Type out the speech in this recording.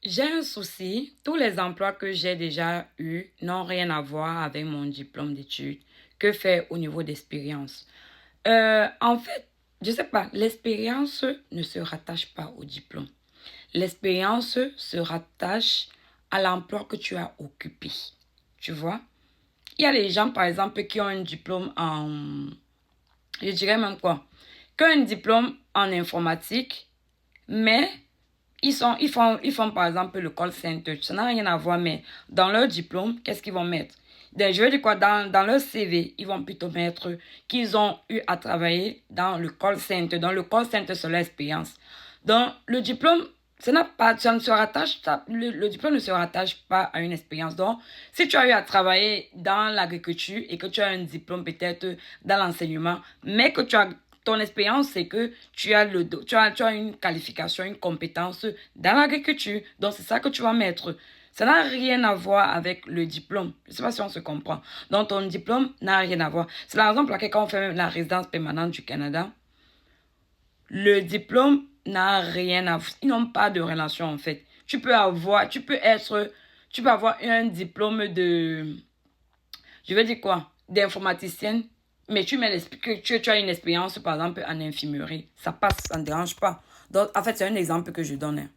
J'ai un souci. Tous les emplois que j'ai déjà eus n'ont rien à voir avec mon diplôme d'études. Que faire au niveau d'expérience? En fait, je sais pas, l'expérience ne se rattache pas au diplôme. L'expérience se rattache à l'emploi que tu as occupé. Tu vois? Il y a des gens, par exemple, qui ont un diplôme en... Je dirais même quoi? Qui ont un diplôme en informatique, mais ils font par exemple le call center. Ça n'a rien à voir, mais dans leur diplôme, qu'est-ce qu'ils vont mettre? Je veux dire quoi, dans leur CV, ils vont plutôt mettre qu'ils ont eu à travailler dans le call center. Dans le call center, c'est leur expérience. Donc, le diplôme, ça ne se rattache, le diplôme ne se rattache pas à une expérience. Donc, si tu as eu à travailler dans l'agriculture et que tu as un diplôme peut-être dans l'enseignement, mais que ton expérience, c'est que tu as une qualification, une compétence dans l'agriculture. Donc, c'est ça que tu vas mettre. Ça n'a rien à voir avec le diplôme. Je ne sais pas si on se comprend. Donc, ton diplôme n'a rien à voir. C'est la raison pour laquelle quand on fait la résidence permanente du Canada, le diplôme n'a rien à voir. Ils n'ont pas de relation, en fait. Tu peux avoir un diplôme je veux dire quoi? D'informaticienne, mais que tu as une expérience, par exemple, en infirmerie. Ça passe, ça ne dérange pas. Donc, en fait, c'est un exemple que je donne, hein.